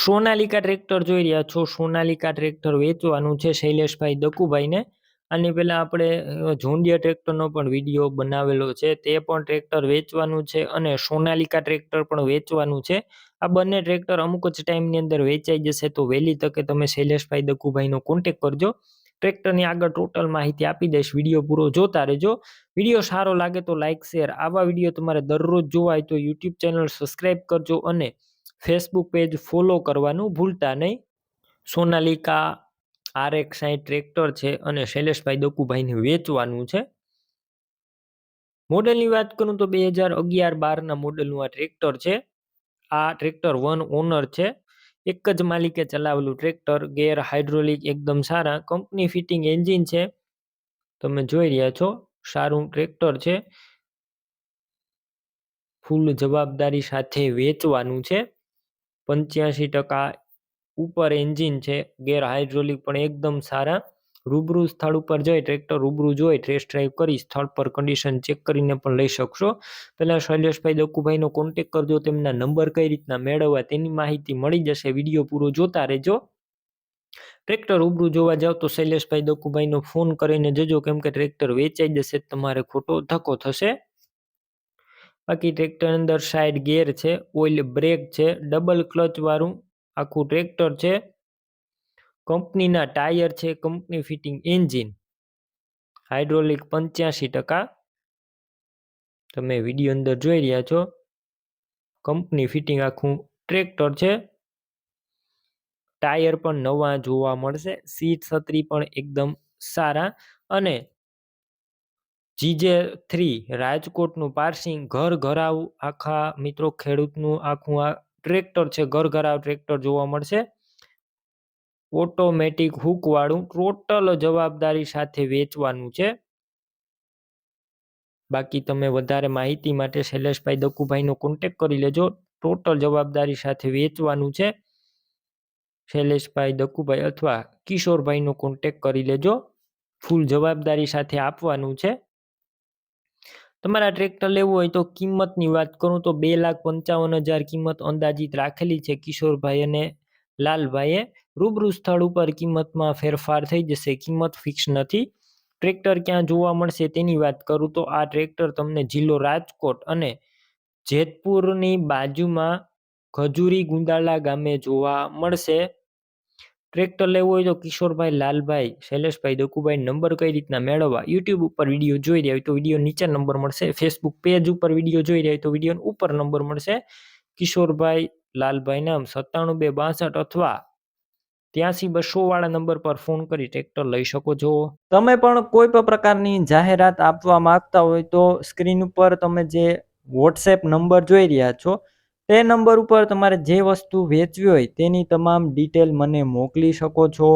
Sonalika tractor જોઈ રહ્યા છો. સોનાલિકા ટ્રેક્ટર વેચવાનું છે શૈલેષભાઈ દકુભાઈને. આની પહેલા આપણે જોન્ડિયર ટ્રેક્ટરનો પણ વિડીયો બનાવેલો છે, તે પણ ટ્રેક્ટર વેચવાનું છે અને સોનાલિકા ટ્રેક્ટર પણ વેચવાનું છે. આ બંને ટ્રેક્ટર અમુક જ ટાઈમની અંદર વેચાઈ જશે, તો વહેલી તકે તમે શૈલેષભાઈ દકુભાઈનો કોન્ટેક કરજો. ટ્રેક્ટરની આગળ ટોટલ માહિતી આપી દઈશ. વિડીયો પૂરો જોતા રહેજો. વિડીયો સારો લાગે તો લાઇક શેર. આવા વિડીયો તમારે દરરોજ જોવા હોય તો યુટ્યુબ ચેનલ સબસ્ક્રાઈબ કરજો અને ફેસબુક પેજ ફોલો કરવાનું ભૂલતા નહીં. સોનાલિકા RX60 ટ્રેક્ટર છે અને શૈલેષભાઈ દકુભાઈને વેચવાનું છે. મોડેલની વાત કરું તો 2011-12ના મોડેલનું આ ટ્રેક્ટર છે. આ ટ્રેક્ટર વન ઓનર છે, એક જ માલિકે ચલાવેલું ટ્રેક્ટર. ગેર હાઇડ્રોલિક એકદમ સારા, કંપની ફિટિંગ એન્જિન છે. તમે જોઈ રહ્યા છો, સારું ટ્રેક્ટર છે. ફૂલ જવાબદારી સાથે વેચવાનું છે. 85% ઉપર એન્જિન છે. ગેર હાઇડ્રોલિક પણ એકદમ સારા. રૂબરૂ સ્થળ ઉપર જઈ ટ્રેક્ટર રૂબરૂ જોઈ ટેસ્ટ ડ્રાઈવ કરી સ્થળ પર કન્ડિશન ચેક કરીને પણ લઈ શકશો. પહેલા શૈલેષભાઈ દકુભાઈનો કોન્ટેક કરજો. તેમના નંબર કઈ રીતના મેળવવા તેની માહિતી મળી જશે. વિડીયો પૂરો જોતા રહેજો. ટ્રેક્ટર રૂબરૂ જોવા જાવ તો શૈલેષભાઈ દકુભાઈનો ફોન કરીને જજો, કેમ કે ટ્રેક્ટર વેચાઈ જશે તમારે ખોટો ધક્કો થશે. બાકી ટ્રેક્ટર અંદર સાઈડ ગેર છે, ઓઇલ બ્રેક છે, ડબલ ક્લચ વાળું આખું ટ્રેક્ટર છે. કંપનીના ટાયર છે, કંપની ફિટિંગ એન્જિન, હાઇડ્રોલિક 85%. તમે વિડીયો અંદર જોઈ રહ્યા છો, કંપની ફિટિંગ આખું ટ્રેક્ટર છે. ટાયર પણ નવા જોવા મળશે. સીટ છત્રી પણ એકદમ સારા અને GJ3 રાજકોટનું પાર્સિંગ, ઘર ઘરાવ આખા મિત્રો ખેડૂતનું આખું આ ટ્રેક્ટર છે. ઘર ઘરાવ ટ્રેક્ટર જોવા મળશે. ઓટોમેટિક હુક વાળું ટોટલ જવાબદારી સાથે વેચવાનું છે. બાકી તમે વધારે માહિતી માટે શૈલેષભાઈ દકુભાઈનો કોન્ટેક કરી લેજો. ટોટલ જવાબદારી સાથે વેચવાનું છે. શૈલેષભાઈ દકુભાઈ અથવા કિશોરભાઈનો કોન્ટેક કરી લેજો. ફૂલ જવાબદારી સાથે આપવાનું છે. તમારા ટ્રેક્ટર લેવું હોય તો કિંમતની વાત કરું તો 2,55,000 કિંમત અંદાજિત રાખેલી છે કિશોરભાઈ અને લાલભાઈએ. રૂબરૂ સ્થળ ઉપર કિંમતમાં ફેરફાર થઈ જશે, કિંમત ફિક્સ નથી. ટ્રેક્ટર ક્યાં જોવા મળશે તેની વાત કરું તો આ ટ્રેક્ટર તમને જિલ્લો રાજકોટ અને જેતપુરની બાજુમાં ખજૂરી ગુંદાળા ગામે જોવા મળશે. ટ્રેક્ટર લેવું હોય તો કિશોરભાઈ, લાલભાઈ, શૈલેષભાઈ દકુભાઈ નંબર કઈ રીતના મેળવવા? યુટ્યુબ ઉપર વિડીયો જોઈ રહ્યા હોય તો વિડીયો નીચે નંબર મળશે. ફેસબુક પેજ ઉપર વિડીયો જોઈ રહ્યા હોય તો વિડીયો ઉપર નંબર મળશે. કિશોરભાઈ, લાલભાઈ નામ 97 262 અથવા 83 200 વાળા નંબર પર ફોન કરી ટ્રેક્ટર લઈ શકો છો. તમે પણ કોઈ પણ પ્રકારની જાહેરાત આપવા માંગતા હોય તો સ્ક્રીન ઉપર તમે જે WhatsApp નંબર જોઈ રહ્યા છો તે નંબર ઉપર તમારે જે વસ્તુ વેચવી હોય તેની તમામ ડિટેલ મને મોકલી શકો છો.